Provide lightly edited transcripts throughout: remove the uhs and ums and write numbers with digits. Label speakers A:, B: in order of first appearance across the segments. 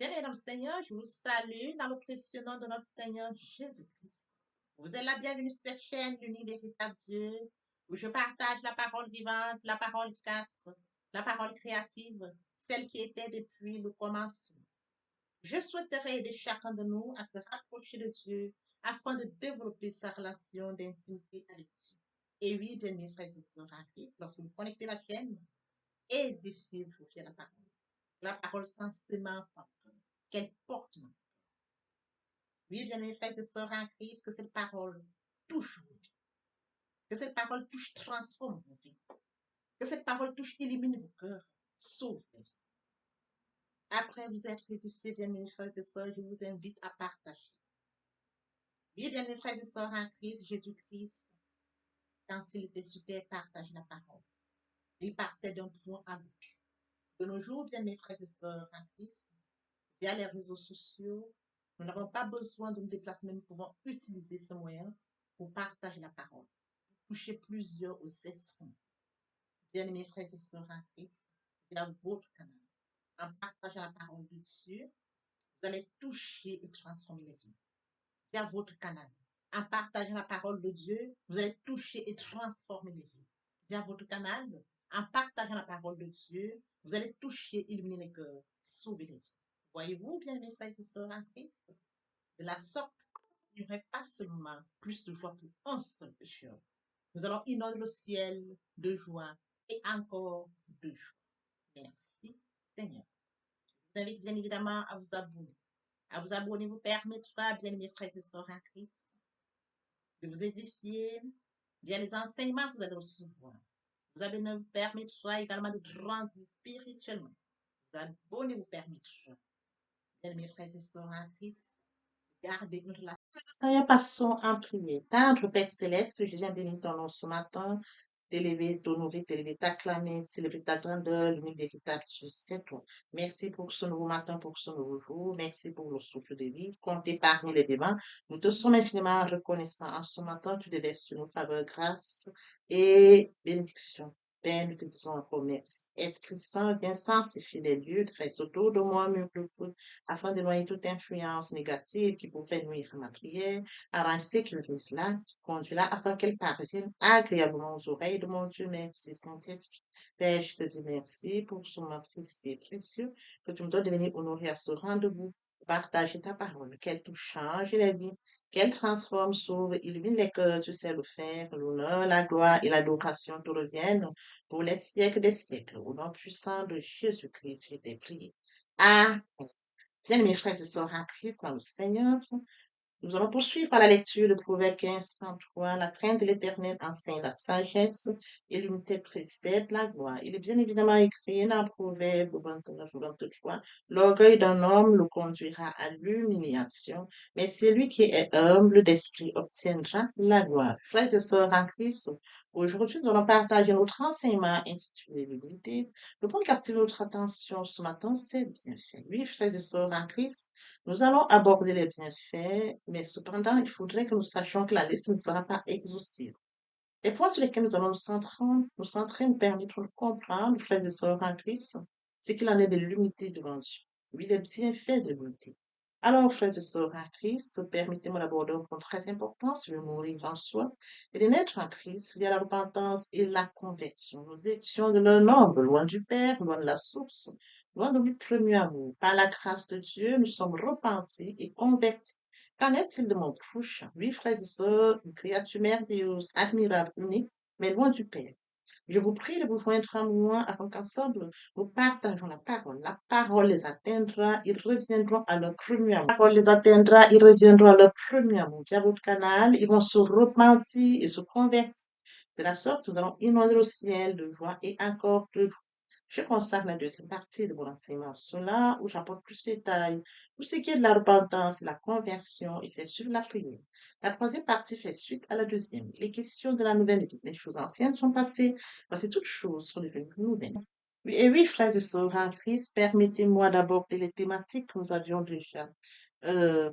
A: Bien, Mesdames, Seigneur, je vous salue dans le précieux nom de notre Seigneur Jésus-Christ. Vous êtes la bienvenue sur cette chaîne, l'unique véritable Dieu, où je partage la parole vivante, la parole casse, la parole créative, celle qui était depuis le commencement. Je souhaiterais aider chacun de nous à se rapprocher de Dieu afin de développer sa relation d'intimité avec Dieu. Et oui, bien mes frères et sœurs en Christ, lorsque vous connectez la chaîne, édifiez-vous via la parole. La parole sans sémence en cœur, qu'elle porte. Oui, bien mes frères et sœurs en Christ, que cette parole touche vos vies, que cette parole touche, transforme vos vies, que cette parole touche, élimine vos cœurs, sauve les vies. Après vous être édifiés, bien mes frères et sœurs, je vous invite à partager. Oui, bien mes frères et sœurs en Christ, Jésus-Christ, quand il était sur terre, partage la parole. Il partait d'un point à l'autre. De nos jours, bien mes frères et sœurs en Christ, via les réseaux sociaux, nous n'avons pas besoin de nous déplacer, mais nous pouvons utiliser ce moyen pour partager la parole, pour toucher plusieurs aux esprits. Bien-aimés frères et sœurs en Christ, via votre canal, en partageant la parole de Dieu, vous allez toucher et transformer les vies. Via votre canal, en partageant la parole de Dieu, vous allez toucher et transformer les vies. Via votre canal, en partageant la parole de Dieu, vous allez toucher, illuminer les cœurs, sauver les vies. Voyez-vous, bien-aimés frères et sœurs en Christ, de la sorte, il n'y aurait pas seulement plus de joie pour un seul pécheur. Nous allons inonder le ciel de joie et encore de joie. Merci, Seigneur. Je vous invite bien évidemment à vous abonner. À vous abonner vous permettra, bien mes frères et sœurs en Christ, de vous édifier via les enseignements que vous allez recevoir. Vous abonner vous permettra également de grandir spirituellement. Vous abonner vous permettra, bien mes frères et sœurs en Christ, de garder une relation. Seigneur, passons en prière. Notre Père Céleste, je viens bénir ton nom ce matin, t'élever, t'honorer, t'élever, t'acclamer, célébrer ta grandeur, l'unique véritable Dieu, c'est toi. Merci pour ce nouveau matin, pour ce nouveau jour. Merci pour le souffle de vie. Comptez parmi les vivants. Nous te sommes infiniment reconnaissants en ce matin. Tu déverses sur nos faveurs, grâce et bénédiction. Père, nous te disons encore merci. Esprit Saint, viens sanctifier les lieux, dresse autour de moi, mur de feu, afin d'éloigner toute influence négative qui pourrait nuire à ma prière. Arrange, sécurise cela, conduis-la afin qu'elle parvienne agréablement aux oreilles de mon Dieu. Merci, Saint-Esprit. Père, je te dis merci pour ce moment précieux et précieux que tu me donnes de venir honorer à ce rendez-vous. Partager ta parole, qu'elle touche, change la vie, qu'elle transforme, sauve, illumine les cœurs, tu sais le faire, l'honneur, la gloire et l'adoration te reviennent pour les siècles des siècles. Au nom puissant de Jésus-Christ, je t'ai prié. Amen. Bien, mes frères et sœurs en Christ, dans le Seigneur, nous allons poursuivre à la lecture de Proverbe 15, 33. La crainte de l'Éternel enseigne la sagesse et l'unité précède la gloire. Il est bien évidemment écrit dans Proverbe 29, 23. L'orgueil d'un homme le conduira à l'humiliation, mais celui qui est humble d'esprit obtiendra la gloire. Frères et sœurs en Christ, aujourd'hui, nous allons partager notre enseignement intitulé l'humilité. Le point qui captive notre attention ce matin, c'est le bienfait. Oui, frères et sœurs en Christ, nous allons aborder les bienfaits, mais cependant, il faudrait que nous sachions que la liste ne sera pas exhaustive. Les points sur lesquels nous allons nous centrer nous permettront de comprendre, frères et sœurs en Christ, ce qu'il en est de l'unité devant Dieu. Oui, les bienfaits de l'unité. Alors, frères et sœurs en Christ, permettez-moi d'aborder un point très important sur le mourir en soi et de naître en Christ via la repentance et la conversion. Nous étions de leur nombre, loin du Père, loin de la source, loin de notre premier amour. Par la grâce de Dieu, nous sommes repentis et convertis. Qu'en est-il de mon proche? Oui, frères et sœurs, une créature merveilleuse, admirable, unique, mais loin du Père. Je vous prie de vous joindre à moi afin qu'ensemble nous partageons la parole. La parole les atteindra, ils reviendront à leur premier amour. La parole les atteindra, ils reviendront à leur premier amour. Via votre canal, ils vont se repentir et se convertir. De la sorte, nous allons inonder le ciel de joie et encore de joie. Je consacre la deuxième partie de mon enseignement à cela, où j'apporte plus de détails pour ce qui est de la repentance, la conversion et fait suivre la prière. La troisième partie fait suite à la deuxième. Les questions de la nouvelle vie. Les choses anciennes sont passées, voici toutes choses sont devenues nouvelles. Oui, et oui, frères et sœurs en Christ, permettez-moi d'aborder les thématiques que nous avions déjà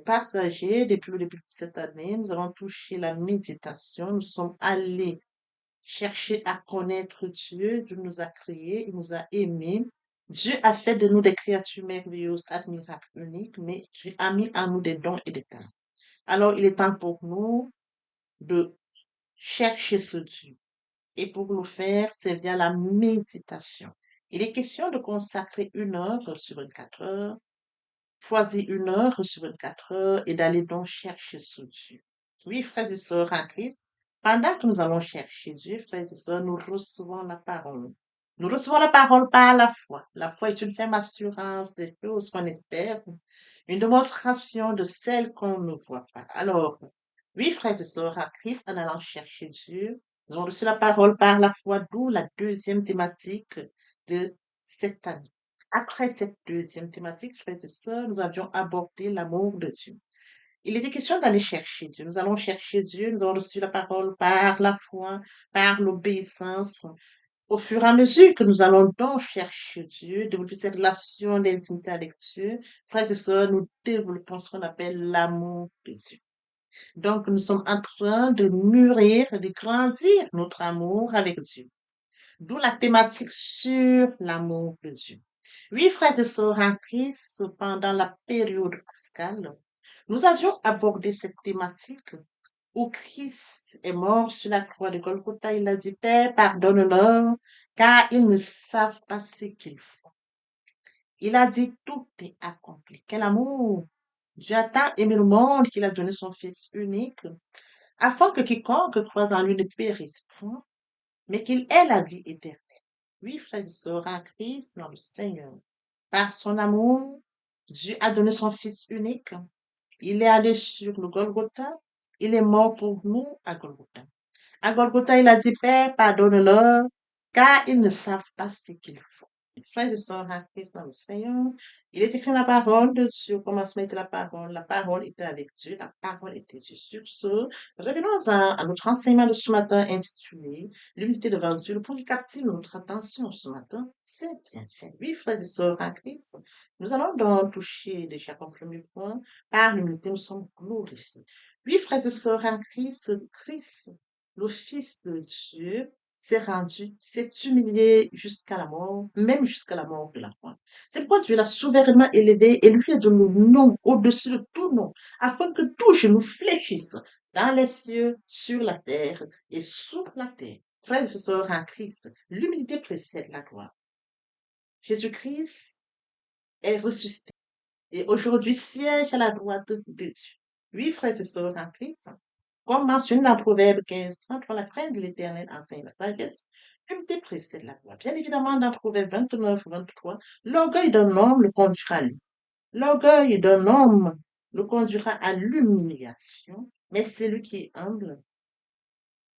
A: partagées depuis le début de cette année. Nous avons touché la méditation. Nous sommes allés chercher à connaître Dieu. Dieu nous a créés, il nous a aimés. Dieu a fait de nous des créatures merveilleuses, admirables, uniques, mais Dieu a mis en nous des dons et des talents. Alors, il est temps pour nous de chercher ce Dieu. Et pour le faire, c'est via la méditation. Il est question de consacrer 1 heure sur 24 heures, choisir 1 heure sur 24 heures et d'aller donc chercher ce Dieu. Oui, frères et sœurs en Christ, pendant que nous allons chercher Dieu, frères et sœurs, nous recevons la parole. Nous recevons la parole par la foi. La foi est une ferme assurance des choses qu'on espère, une démonstration de celles qu'on ne voit pas. Alors, oui, frères et sœurs en Christ, en allant chercher Dieu, nous avons reçu la parole par la foi, d'où la deuxième thématique de cette année. Après cette deuxième thématique, frères et sœurs, nous avions abordé l'amour de Dieu. Il était question d'aller chercher Dieu. Nous allons chercher Dieu. Nous avons reçu la parole par la foi, par l'obéissance. Au fur et à mesure que nous allons donc chercher Dieu, développer cette relation d'intimité avec Dieu, frères et sœurs, nous développons ce qu'on appelle l'amour de Dieu. Donc, nous sommes en train de mûrir, de grandir notre amour avec Dieu. D'où la thématique sur l'amour de Dieu. Oui, frères et sœurs en Christ, pendant la période pascale, nous avions abordé cette thématique où Christ est mort sur la croix de Golgotha. Il a dit, Père, pardonne-leur, car ils ne savent pas ce qu'ils font. Il a dit, tout est accompli. Quel amour! Dieu a tant aimé le monde qu'il a donné son Fils unique, afin que quiconque croise en lui ne périsse point, mais qu'il ait la vie éternelle. Oui, frères et sœurs, en Christ, dans le Seigneur. Par son amour, Dieu a donné son Fils unique. Il est allé sur le Golgotha. Il est mort pour nous à Golgotha. À Golgotha, il a dit, Père, pardonne-leur, car ils ne savent pas ce qu'ils font. Frères et sœurs en Christ dans le Seigneur, il est écrit dans la parole de Dieu, au commencement était la parole était avec Dieu, la parole était Dieu. Sur ce, revenons à notre enseignement de ce matin intitulé L'unité devant Dieu. Le point qui captive notre attention ce matin, c'est bien fait. Oui, frères et sœurs en Christ, nous allons donc toucher déjà comme premier point, par l'unité, nous sommes glorifiés. Oui, frères et sœurs en Christ, Christ, le Fils de Dieu, s'est rendu, s'est humilié jusqu'à la mort, même jusqu'à la mort de la croix. C'est pourquoi Dieu l'a souverainement élevé et lui a donné le nom au-dessus de tout nom, afin que tout genou fléchisse dans les cieux, sur la terre et sous la terre. Frères et sœurs en Christ, l'humilité précède la gloire. Jésus-Christ est ressuscité et aujourd'hui siège à la droite de Dieu. Oui, frères et sœurs en Christ, comme mentionné dans Proverbe 15, 33, la crainte de l'Éternel enseigne la sagesse, l'humilité précède la gloire. Bien évidemment, dans Proverbe 29, 23, l'orgueil d'un homme le conduira à lui. L'orgueil d'un homme le conduira à l'humiliation, mais celui qui est humble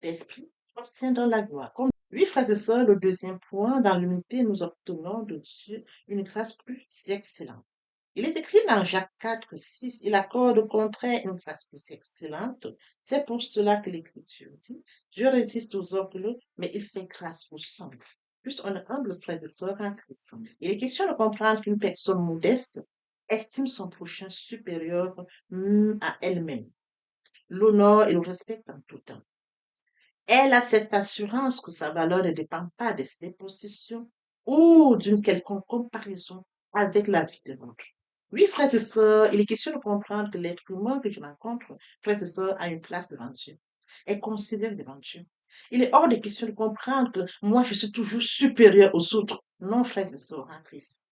A: d'esprit obtiendra la gloire. Comme oui, frères et sœurs, le deuxième point, dans l'unité, nous obtenons de Dieu une grâce plus excellente. Il est écrit dans Jacques 4, 6, il accorde au contraire une grâce plus excellente. C'est pour cela que l'Écriture dit, Dieu résiste aux orgueilleux, mais il fait grâce aux humbles. Plus on est humble, frères et sœurs, en Christ. Il est question de comprendre qu'une personne modeste estime son prochain supérieur à elle-même. L'honneur et le respect en tout temps. Elle a cette assurance que sa valeur ne dépend pas de ses possessions ou d'une quelconque comparaison avec la vie de l'autre. Oui, frères et sœurs, il est question de comprendre que l'être humain que je rencontre, frères et sœurs, a une place devant Dieu, est considéré devant Dieu. Il est hors de question de comprendre que moi, je suis toujours supérieur aux autres. Non, frères et sœurs, en Christ.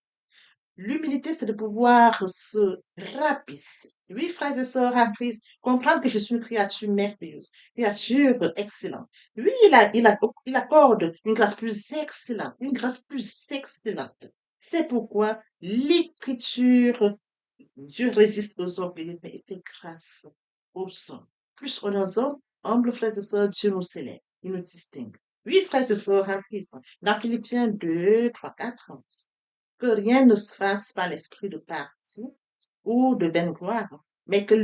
A: L'humilité, c'est de pouvoir se rabaisser. Oui, frères et sœurs en Christ, comprendre que je suis une créature merveilleuse, créature excellente. Oui, il accorde une grâce plus excellente, une grâce plus excellente. C'est pourquoi l'Écriture, Dieu résiste aux orgueilleux, mais il fait grâce aux hommes. Plus on est hommes, humbles frères et sœurs, Dieu nous célèbre, il nous distingue. Oui, frères et sœurs en Christ, dans Philippiens 2, 3, 4, que rien ne se fasse par l'esprit de parti ou de vaine gloire, mais que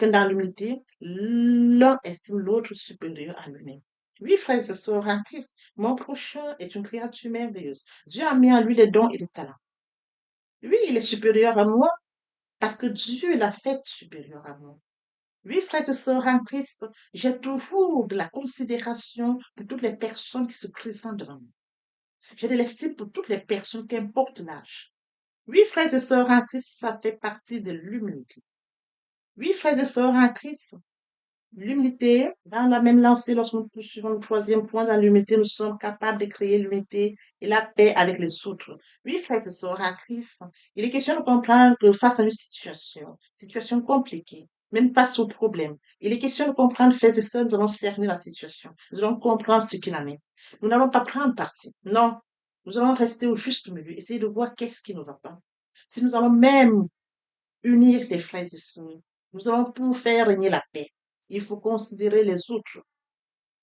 A: dans l'humilité, l'un estime l'autre supérieur à lui-même. Oui, frères et sœurs en Christ, mon prochain est une créature merveilleuse. Dieu a mis en lui les dons et les talents. Oui, il est supérieur à moi parce que Dieu l'a fait supérieur à moi. Oui, frères et sœurs en Christ, j'ai toujours de la considération pour toutes les personnes qui se présentent devant moi. J'ai de l'estime pour toutes les personnes, qu'importe l'âge. Oui, frères et sœurs en Christ, ça fait partie de l'humilité. Oui, frères et sœurs en Christ, l'humilité, dans la même lancée, lorsque nous poursuivons le troisième point, dans l'humilité, nous sommes capables de créer l'unité et la paix avec les autres. Oui, frères et sœurs en Christ, il est question de comprendre que face à une situation compliquée, même face au problème, il est question de comprendre, frères et sœurs, nous allons cerner la situation. Nous allons comprendre ce qu'il en est. Nous n'allons pas prendre parti. Non. Nous allons rester au juste milieu, essayer de voir qu'est-ce qui ne va pas. Si nous allons même unir les frères et sœurs. Nous allons pour faire régner la paix. Il faut considérer les autres.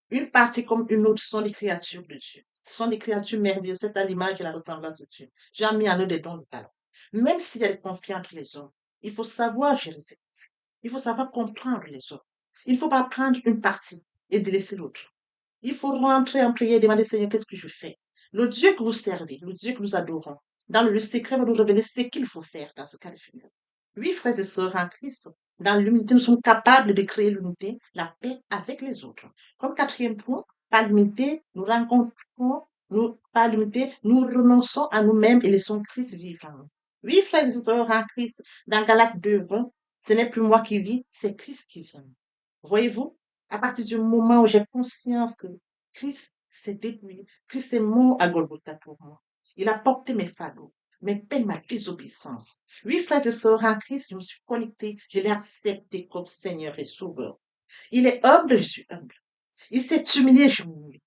A: Une partie comme une autre sont des créatures de Dieu. Ce sont des créatures merveilleuses, faites à l'image et la ressemblance de Dieu. Dieu a mis en eux des dons de talent. Même s'il y a des conflits entre les hommes, il faut savoir gérer ces conflits. Il faut savoir comprendre les autres. Il ne faut pas prendre une partie et délaisser l'autre. Il faut rentrer en prière et demander, Seigneur, qu'est-ce que je fais? Le Dieu que vous servez, le Dieu que nous adorons, dans le secret, va nous révéler ce qu'il faut faire dans ce cas de figure. Oui, frères et sœurs en Christ, dans l'unité, nous sommes capables de créer l'unité, la paix avec les autres. Comme quatrième point, par l'unité, par l'unité, nous renonçons à nous-mêmes et laissons Christ vivre en nous. Oui, frères et sœurs en Christ, dans Galates 2:20, ce n'est plus moi qui vis, c'est Christ qui vit. Voyez-vous, à partir du moment où j'ai conscience que Christ s'est dépouillé, Christ est mort à Golgotha pour moi. Il a porté mes fardeaux, mes peines, ma désobéissance. Oui, frères et sœurs en Christ, je me suis connectée, je l'ai accepté comme Seigneur et Sauveur. Il est humble, je suis humble. Il s'est humilié, je m'humilie.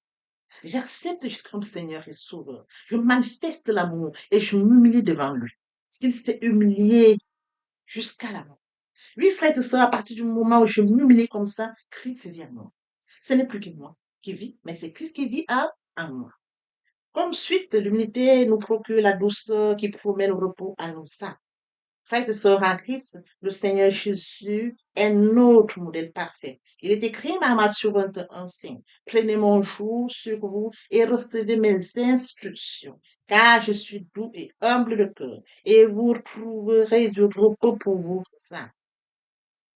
A: J'accepte Jésus comme Seigneur et Sauveur. Je manifeste l'amour et je m'humilie devant lui. Parce qu'il s'est humilié jusqu'à la mort. Oui, frères et sœurs, à partir du moment où je m'humilie comme ça, Christ vient en moi. Ce n'est plus que moi qui vis, mais c'est Christ qui vit en moi. Comme suite, l'humilité nous procure la douceur qui promet le repos à nos âmes. Frères et sœurs en Christ, le Seigneur Jésus est notre modèle parfait. Il est écrit dans Matthieu 21:5. Prenez mon joug sur vous et recevez mes instructions, car je suis doux et humble de cœur, et vous trouverez du repos pour vos âmes.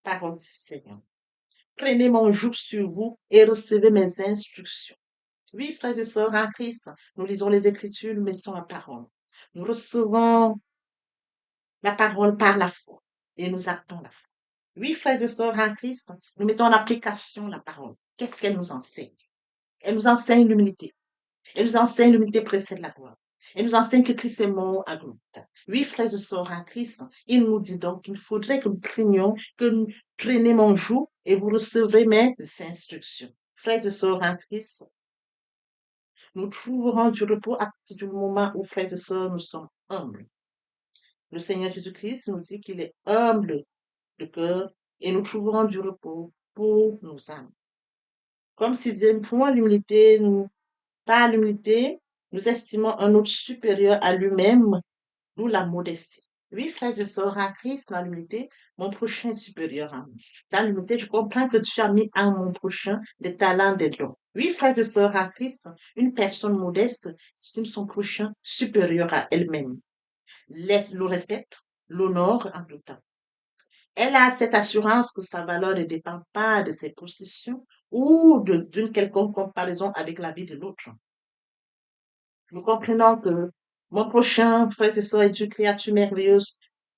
A: Parole du Seigneur. Prenez mon joug sur vous et recevez mes instructions. Oui, frères et sœurs en Christ, nous lisons les Écritures, nous mettons la parole. Nous recevons la parole par la foi et nous actons la foi. Oui, frères et sœurs en Christ, nous mettons en application la parole. Qu'est-ce qu'elle nous enseigne? Elle nous enseigne l'humilité. Elle nous enseigne l'humilité précède la gloire. Elle nous enseigne que Christ est mort à Golgotha. Oui, frères et sœurs en Christ, il nous dit donc qu'il faudrait que nous prenions, que nous preniez mon joug et vous recevrez mes instructions. Frères et sœurs en Christ, nous trouverons du repos à partir du moment où, frères et sœurs, nous sommes humbles. Le Seigneur Jésus-Christ nous dit qu'il est humble de cœur et nous trouverons du repos pour nos âmes. Comme sixième point, l'humilité, par l'humilité, nous estimons un autre supérieur à lui-même, d'où la modestie. Oui, frères et sœurs en Christ, dans l'humilité, mon prochain est supérieur à moi. Dans l'humilité, je comprends que tu as mis en mon prochain des talents, des dons. Oui, frères et sœurs en Christ, une personne modeste estime son prochain supérieur à elle-même. Le respecte, l'honore en tout temps. Elle a cette assurance que sa valeur ne dépend pas de ses possessions ou d'une quelconque comparaison avec la vie de l'autre. Nous comprenons que mon prochain, frère et sœurs, est une créature merveilleuse,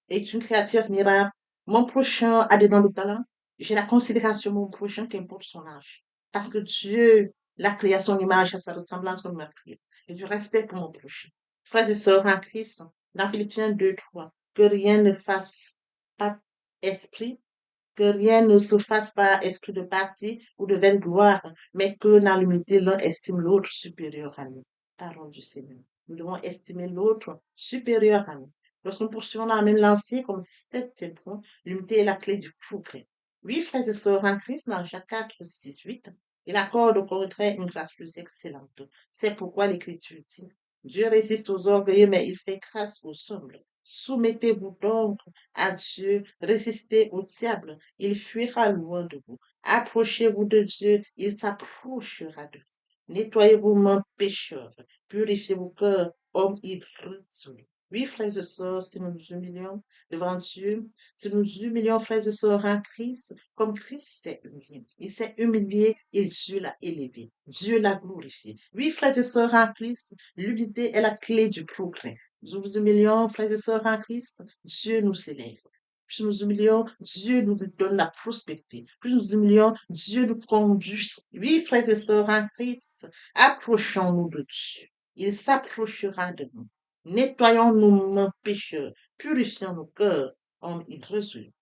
A: est une créature admirable. Mon prochain a des dons de talent. J'ai la considération de mon prochain, qu'importe son âge. Parce que Dieu l'a créé à son image, à sa ressemblance comme m'a créé. Et du respect pour mon prochain. Frères et sœurs en Christ, dans Philippiens 2:3, que rien ne fasse pas esprit, que rien ne se fasse par esprit de parti ou de vaine gloire, mais que dans l'humilité, l'un estime l'autre supérieur à nous. Parole du Seigneur. Nous devons estimer l'autre supérieur à nous. Lorsque nous poursuivons dans la même lancée, comme septième point, l'unité est la clé du progrès. Oui, frères et sœurs en Christ, dans Jacques 4:6-8, il accorde au contraire une grâce plus excellente. C'est pourquoi l'Écriture dit, Dieu résiste aux orgueilleux, mais il fait grâce aux humbles. Soumettez-vous donc à Dieu, résistez au diable, il fuira loin de vous. Approchez-vous de Dieu, il s'approchera de vous. Nettoyez vos mains pécheurs, purifiez vos cœurs, hommes irrésolus. Oui, frères et sœurs, si nous nous humilions devant Dieu, si nous nous humilions, frères et sœurs, en Christ, comme Christ s'est humilié. Il s'est humilié et Dieu l'a élevé. Dieu l'a glorifié. Oui, frères et sœurs, en Christ, l'unité est la clé du progrès. Nous vous humilions, frères et sœurs, en Christ, Dieu nous élève. Plus nous humilions, Dieu nous donne la prospérité. Plus nous humilions, Dieu nous conduit. Oui, frères et sœurs, en Christ, approchons-nous de Dieu. Il s'approchera de nous. Nettoyons nos pécheurs, purifions nos cœurs, hommes irrésolus.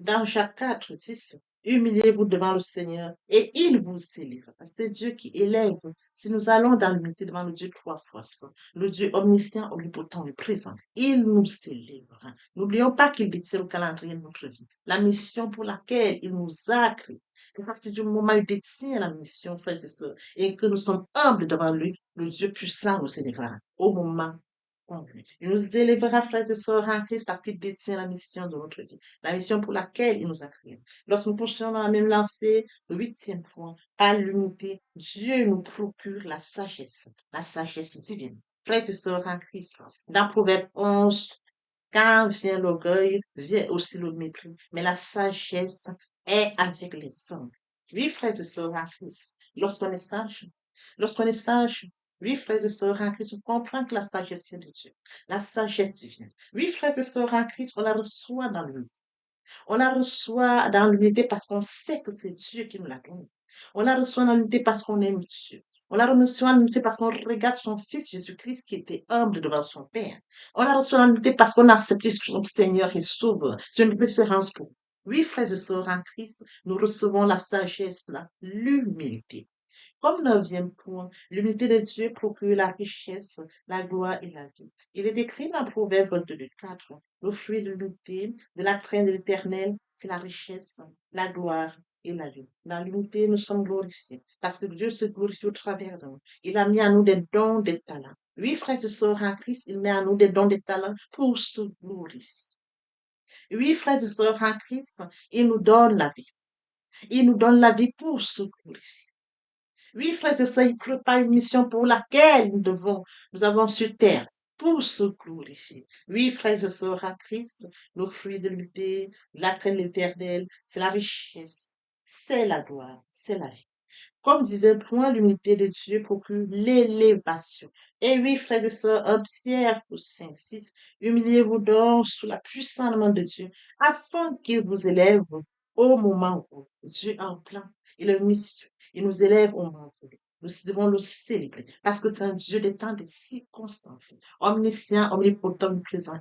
A: Dans Jacques 4, 10, humiliez-vous devant le Seigneur et il vous élèvera. C'est Dieu qui élève. Si nous allons dans l'unité devant le Dieu trois fois saint, le Dieu omniscient, omnipotent, omniprésent, il nous élèvera. N'oublions pas qu'il détient le calendrier de notre vie, la mission pour laquelle il nous a créés. À partir du moment où il détient la mission, frères et sœurs, et que nous sommes humbles devant lui, le Dieu puissant nous élèvera au moment convenu. Il nous élèvera, frères et sœurs, en Christ parce qu'il détient la mission de notre vie, la mission pour laquelle il nous a créés. Lorsque nous poursuivons dans la même lancée, le huitième point, à l'unité, Dieu nous procure la sagesse divine. Frères et sœurs en Christ, dans Proverbe 11, quand vient l'orgueil, vient aussi le mépris, mais la sagesse est avec les hommes. Oui, frères et sœurs en Christ, lorsqu'on est sage, oui, frères et sœurs en Christ, on comprend que la sagesse vient de Dieu, la sagesse divine. Oui, frères et sœurs en Christ, on la reçoit dans le on la reçoit dans l'unité parce qu'on sait que c'est Dieu qui nous l'a donné. On la reçoit dans l'unité parce qu'on aime Dieu. On la reçoit dans l'unité parce qu'on regarde son Fils Jésus-Christ qui était humble devant son Père. On la reçoit dans l'unité parce qu'on a accepté son Seigneur et Sauveur. C'est une référence pour nous. Oui, frères et sœurs en Christ, nous recevons la sagesse, l'humilité. Comme neuvième point, l'unité de Dieu procure la richesse, la gloire et la vie. Il est écrit dans Proverbe 22:4, le fruit de l'unité, de la crainte de l'Éternel, c'est la richesse, la gloire et la vie. Dans l'unité, nous sommes glorifiés parce que Dieu se glorifie au travers de nous. Il a mis à nous des dons, des talents. Oui, frères et sœurs en Christ, il met à nous des dons, des talents pour se glorifier. Oui, frères et sœurs en Christ, il nous donne la vie. Il nous donne la vie pour se glorifier. Oui, frères et sœurs, il prépare une mission pour laquelle nous avons sur terre pour se glorifier. Oui, frères et sœurs, à Christ, nos fruits de l'unité, la crainte de l'éternel, c'est la richesse, c'est la gloire, c'est la vie. Comme disait point, l'unité de Dieu procure l'élévation. Et oui, frères et sœurs, 1 Pierre 5, 6, humiliez-vous donc sous la puissante main de Dieu, afin qu'il vous élève au moment où Dieu a un plan, il a une mission, il nous élève au moment où nous devons le célébrer, parce que c'est un Dieu des temps, des circonstances, omniscient, omnipotent, omniprésent.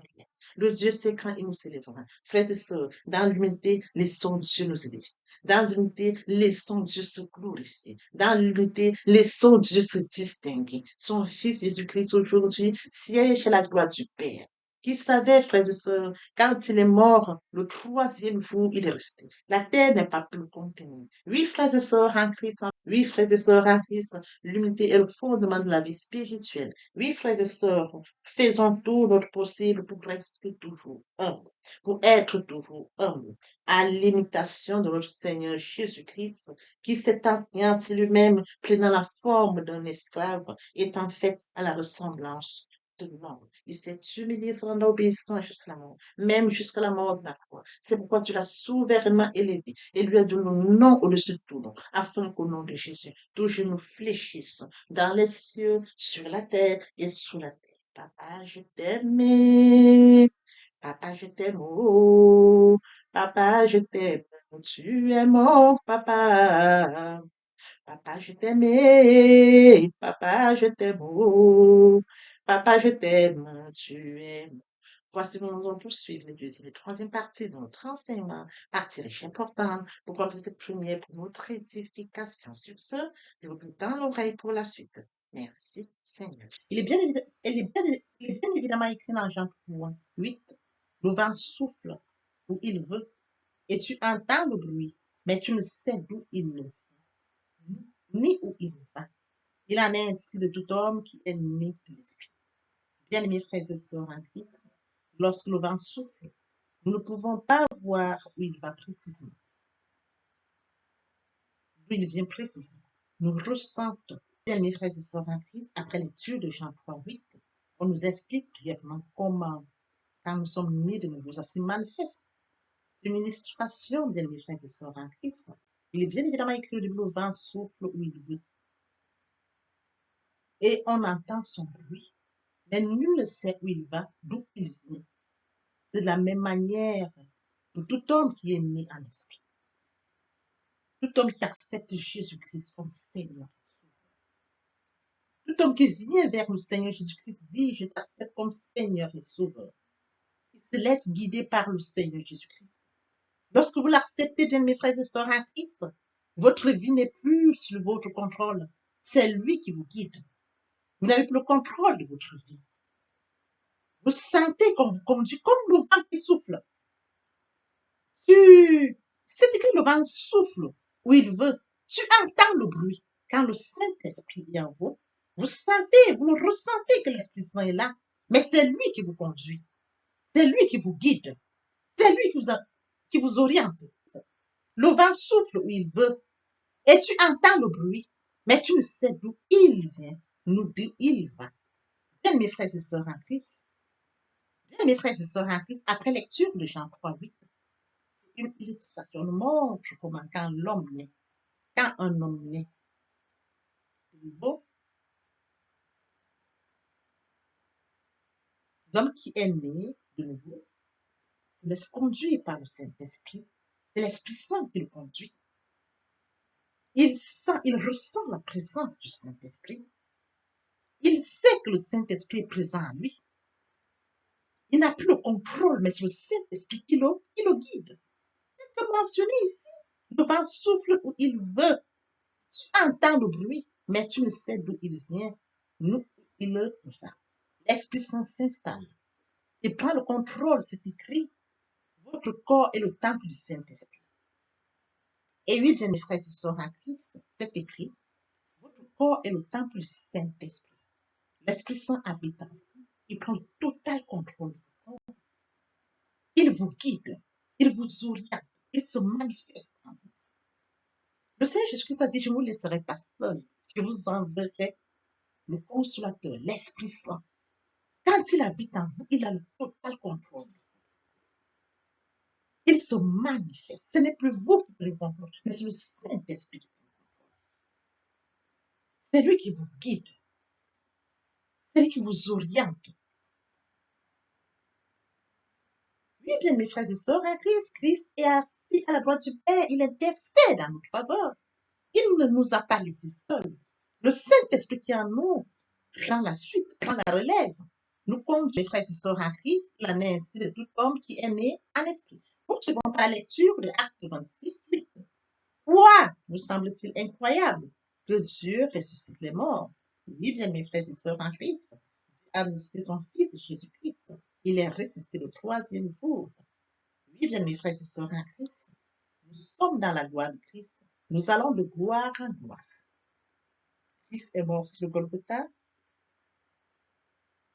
A: Le Dieu sait quand il nous élèvera. Frères et sœurs, dans l'humilité, laissons Dieu nous élever. Dans l'unité, laissons Dieu se glorifier. Dans l'unité, laissons Dieu se distinguer. Son Fils Jésus-Christ aujourd'hui siège à la gloire du Père. Qui savait, frères et sœurs, quand il est mort, le troisième jour, il est resté. La terre n'est pas plus contenue. Oui, frères et sœurs en Christ, oui, frères et sœurs en Christ, l'unité est le fondement de la vie spirituelle. Oui, frères et sœurs, faisons tout notre possible pour rester toujours humbles, pour être toujours humbles à l'imitation de notre Seigneur Jésus-Christ, qui s'est anéanti lui-même, prenant la forme d'un esclave, étant fait à la ressemblance de l'homme. Il s'est humilié en obéissant jusqu'à la mort, même jusqu'à la mort de la croix. C'est pourquoi tu l'as souverainement élevé et lui as donné le nom au-dessus de tout nom, afin qu'au nom de Jésus, tous genoux fléchissent dans les cieux, sur la terre et sous la terre. Papa, je t'aime. Papa, je t'aime. Oh, papa, je t'aime. Tu es mon papa. Papa, je t'aime. Papa, je t'aime. Oh, papa, je t'aime. Tu es. Voici nous allons poursuivre les deuxième et troisième parties de notre enseignement, partie riche importante pour compléter cette première pour notre édification. Sur ce, je vous prie dans l'oreille pour la suite. Merci, Seigneur. Il est bien évidemment écrit dans Jean 3, 8. Le vent souffle où il veut et tu entends le bruit, mais tu ne sais d'où il vient, ni où il va. Il en est ainsi de tout homme qui est né de l'Esprit. Bien-aimés frères et sœurs en Christ, lorsque le vent souffle, nous ne pouvons pas voir où il va précisément, d'où il vient précisément. Nous ressentons, bien-aimés frères et sœurs en Christ, après lecture de Jean 3, 8, On nous explique brièvement comment, quand nous sommes nés de nouveau, ça se manifeste. C'est une illustration, bien mes frères et sœurs en Christ. Il est bien évidemment écrit au début, le vent souffle où il veut. Et on entend son bruit. Mais nul ne sait où il va, d'où il vient. C'est de la même manière pour tout homme qui est né en esprit. Tout homme qui accepte Jésus-Christ comme Seigneur. Tout homme qui vient vers le Seigneur Jésus-Christ dit, je t'accepte comme Seigneur et Sauveur. Il se laisse guider par le Seigneur Jésus-Christ. Lorsque vous l'acceptez, bien mes frères et sœurs en Christ, votre vie n'est plus sous votre contrôle. C'est lui qui vous guide. Vous n'avez plus le contrôle de votre vie. Vous sentez qu'on vous conduit comme le vent qui souffle. C'est écrit, le vent souffle où il veut. Tu entends le bruit. Quand le Saint-Esprit est en vous, vous sentez, vous le ressentez que l'Esprit Saint est là. Mais c'est lui qui vous conduit. C'est lui qui vous guide. C'est lui qui vous oriente. Le vent souffle où il veut. Et tu entends le bruit, mais tu ne sais d'où il vient, d'où il va. Bien, mes frères et sœurs en Christ, bien, mes frères et sœurs en Christ, après lecture de Jean 3:8, une illustration nous montre comment quand l'homme naît, quand un homme naît de nouveau, l'homme qui est né de nouveau se laisse conduire par le Saint-Esprit. C'est l'Esprit Saint qui le conduit. Il ressent la présence du Saint-Esprit. Il sait que le Saint-Esprit est présent en lui. Il n'a plus le contrôle, mais c'est le Saint-Esprit qui le guide. Comme mentionné ici, le vent souffle où il veut. Tu entends le bruit, mais tu ne sais d'où il vient, d'où il va. L'Esprit Saint s'installe. Il prend le contrôle, c'est écrit. Votre corps est le temple du Saint-Esprit. Et oui, bien mes frères et sœurs en Christ, c'est écrit. Votre corps est le temple du Saint-Esprit. L'Esprit Saint habite en vous. Il prend le total contrôle. Il vous guide. Il vous oriente. Il se manifeste en vous. Le Seigneur Jésus-Christ a dit, je ne vous laisserai pas seul. Je vous enverrai le consolateur, l'Esprit Saint. Quand il habite en vous, il a le total contrôle. Il se manifeste. Ce n'est plus vous qui prenez le contrôle, mais c'est le Saint-Esprit qui prend le contrôle. C'est lui qui vous guide. C'est lui qui vous oriente. Oui, bien, mes frères et sœurs, en Christ est assis à la droite du Père. Il intercède en notre faveur. Il ne nous a pas laissés seuls. Le Saint-Esprit qui est en nous prend la suite, prend la relève. Nous conduisons, mes frères et sœurs en Christ, il en est ainsi de tout homme qui est né en esprit. Poursuivons par la lecture de Acte 26:8. Quoi vous semble-t-il incroyable que Dieu ressuscite les morts? Oui, bien, mes frères et sœurs en Christ, Dieu a ressuscité son Fils Jésus-Christ. Il est ressuscité le troisième jour. Oui, bien, mes frères et sœurs en Christ, nous sommes dans la gloire de Christ. Nous allons de gloire en gloire. Christ est mort sur le Golgotha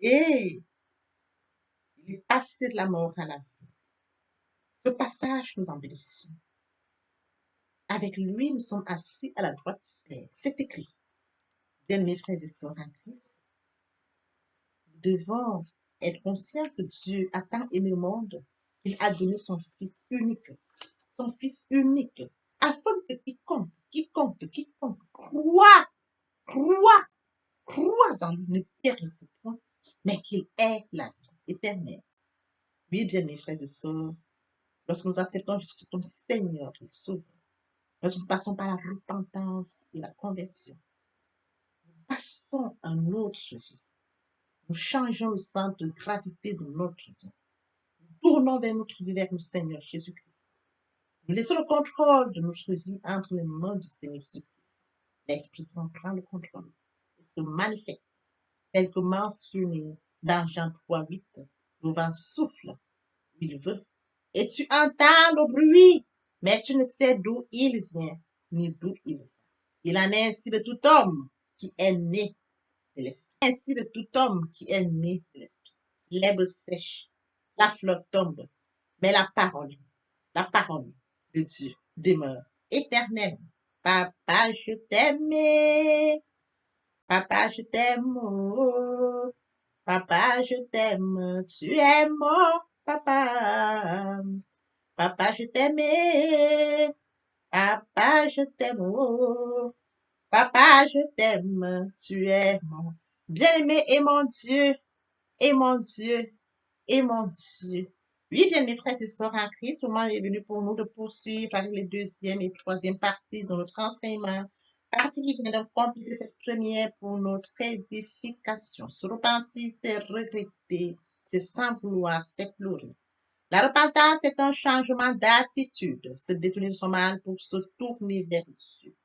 A: et il est passé de la mort à la vie. Ce passage, nous en bénéficions. Avec lui, nous sommes assis à la droite du Père. C'est écrit. Bien, mes frères et sœurs en Christ, nous devons être conscients que Dieu a tant aimé le monde qu'il a donné son Fils unique, afin que quiconque croit en lui ne périsse point, mais qu'il ait la vie éternelle. Oui, bien, mes frères et sœurs, lorsque nous acceptons Jésus-Christ comme Seigneur et Sauveur, lorsque nous passons par la repentance et la conversion, nous passons à notre vie. Nous changeons le centre de gravité de notre vie. Nous tournons vers notre vie, vers le Seigneur Jésus-Christ. Nous laissons le contrôle de notre vie entre les mains du Seigneur Jésus-Christ. L'Esprit Saint prend le contrôle et se manifeste, tel que mentionné dans Jean 3:8. Le vent souffle où il veut. Et tu entends le bruit, mais tu ne sais d'où il vient, ni d'où il va. Il en est ainsi de tout homme qui est né de l'Esprit. Ainsi de tout homme qui est né de l'Esprit. L'herbe sèche, la fleur tombe, mais la parole de Dieu demeure éternellement. Papa, je t'aime. Papa, je t'aime. Oh. Papa, je t'aime, tu es mon papa. Papa, je t'aime, papa, je t'aime, oh. Papa, je t'aime, tu es mon bien-aimé et mon Dieu, et mon Dieu, et mon Dieu. Oui, bien mes frères et sœurs en Christ, le moment est venu pour nous de poursuivre avec les deuxième et troisième parties de notre enseignement. Partie qui vient de compléter cette première pour notre édification. Se repentir, c'est regretter, c'est sans vouloir, c'est pleurer. La repentance est un changement d'attitude, se détourner de son mal pour se tourner vers Dieu.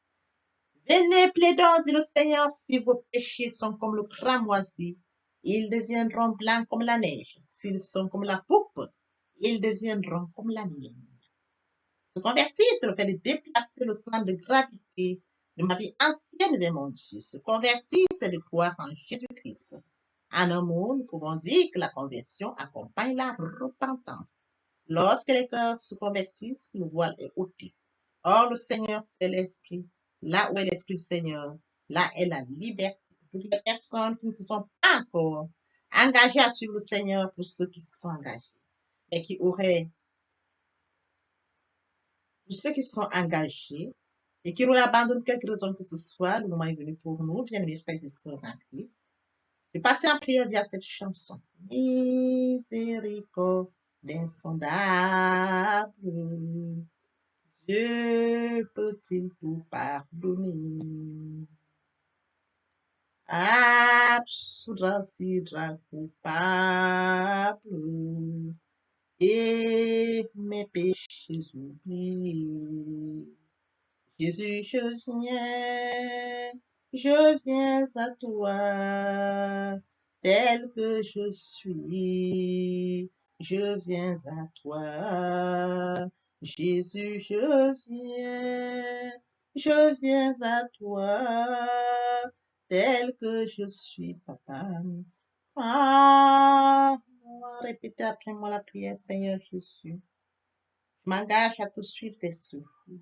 A: Venez, plaidons, dit le Seigneur, si vos péchés sont comme le cramoisi, ils deviendront blancs comme la neige. S'ils sont comme la pourpre, ils deviendront comme la mienne. Se convertir, c'est le fait de déplacer le centre de gravité de ma vie ancienne vers mon Dieu. Se convertir, c'est de croire en Jésus-Christ. En un mot, nous pouvons dire que la conversion accompagne la repentance. Lorsque les cœurs se convertissent, le voile est ôté. Or, le Seigneur, c'est l'Esprit. Là où est l'Esprit du Seigneur, là est la liberté. Toutes les personnes qui ne se sont pas encore engagées à suivre le Seigneur, pour ceux qui se sont engagés, et qui auraient, pour ceux qui sont engagés, et qui auraient abandonné quelque raison que ce soit, le moment est venu pour nous, bien mes frères et sœurs en Christ, de passer en prière via cette chanson. Miséricorde insondable, Dieu peut-il tout pardonner? Absoudra sidra coupable et mes péchés oubliés. Jésus, je viens à toi, tel que je suis, je viens à toi. Jésus, je viens à toi, tel que je suis, papa. Ah, répétez après moi la prière, Seigneur Jésus. Je m'engage à te suivre tes souffles.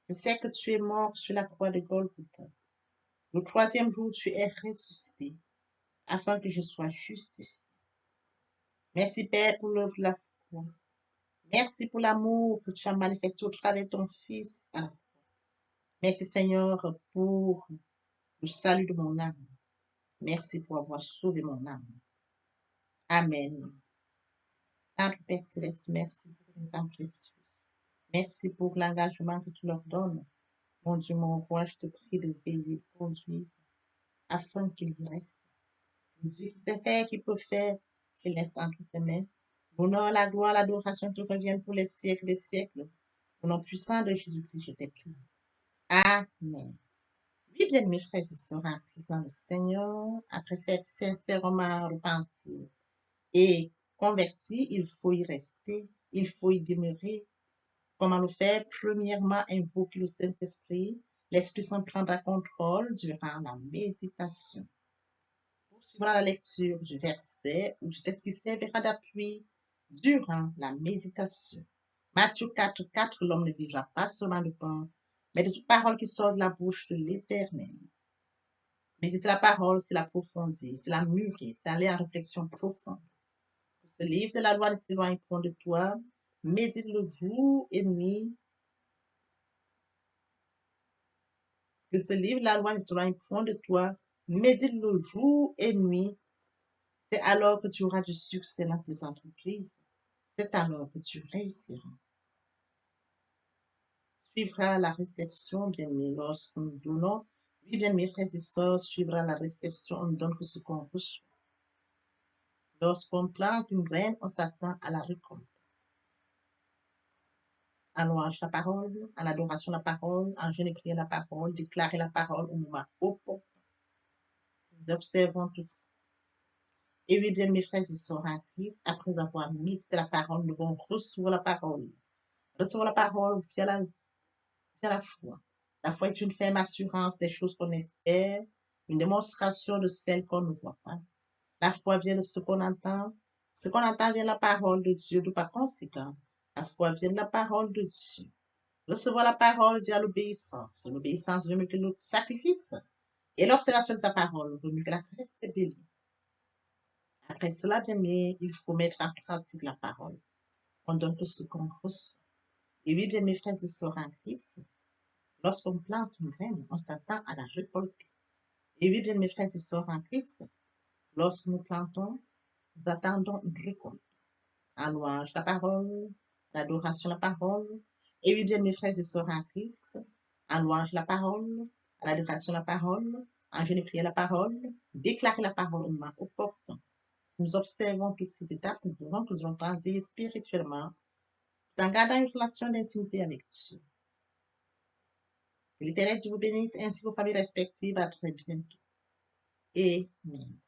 A: Je sais que tu es mort sur la croix de Golgotha. Le troisième jour, tu es ressuscité afin que je sois justifié. Merci, Père, pour l'œuvre de la foi. Merci pour l'amour que tu as manifesté au travers de ton Fils. Merci, Seigneur, pour le salut de mon âme. Merci pour avoir sauvé mon âme. Amen. Notre Père Céleste, merci pour les âmes précieuses. Merci pour l'engagement que tu leur donnes. Mon Dieu, mon roi, je te prie de veiller, de conduire, afin qu'ils y restent. Dieu qui sait faire, qui peut faire, je laisse entre tes mains. L'honneur, la gloire, l'adoration te reviennent pour les siècles des siècles. Au nom puissant de Jésus-Christ, je t'ai pris. Amen. Oui, bien, mes frères et sœurs en Christ dans le Seigneur, après s'être sincèrement repenti et converti, il faut y rester, il faut y demeurer. Comment le faire? Premièrement, invoquer le Saint-Esprit. L'Esprit Saint prendra contrôle durant la méditation. Poursuivra la lecture du verset ou du texte qui servira d'appui durant la méditation. Matthieu 4, l'homme ne vivra pas seulement de pain, mais de toute parole qui sort de la bouche de l'Éternel. Méditer la parole, c'est l'approfondir, c'est la mûrir, c'est aller en réflexion profonde. Que ce livre de la loi ne s'éloigne point de toi, médite-le jour et nuit. Que ce livre de la loi ne s'éloigne point de toi, médite-le jour et nuit. C'est alors que tu auras du succès dans tes entreprises. C'est alors que tu réussiras. Suivra la réception, bien-aimé, lorsque nous donnons. Oui, bien, mes frères et sœurs, suivra la réception, on ne donne que ce qu'on reçoit. Lorsqu'on plante une graine, on s'attend à la récolte. En louange la parole, en adoration la parole, en jeûne et prière la parole, déclarer la parole au moment opportun. Nous observons tout ça. Et oui, bien, mes frères et sœurs en Christ, après avoir médité la parole, nous devons recevoir la parole. Recevoir la parole via la foi. La foi est une ferme assurance des choses qu'on espère, une démonstration de celles qu'on ne voit pas. La foi vient de ce qu'on entend. Ce qu'on entend vient de la parole de Dieu, de par conséquent. La foi vient de la parole de Dieu. Recevoir la parole via l'obéissance. L'obéissance veut mieux que le sacrifice. Et l'observation de sa parole veut mieux que la reste bénie. Après cela, bien-aimés, il faut mettre en pratique la parole. On donne tout ce qu'on reçoit. Et oui, bien, mes frères et sœurs en Christ, lorsqu'on plante une graine, on s'attend à la récolter. Et oui, bien, mes frères et sœurs en Christ, lorsque nous plantons, nous attendons une récolte. En louange la parole, l'adoration la parole. Et oui, bien, mes frères et sœurs en Christ, en louange la parole, à l'adoration la parole, en jeûne et prière la parole, déclarer la parole au moment opportun. Nous observons toutes ces étapes, nous pouvons que nous allons grandir spirituellement en gardant une relation d'intimité avec Dieu. Que l'Éternel Dieu vous bénisse ainsi vos familles respectives. À très bientôt. Amen.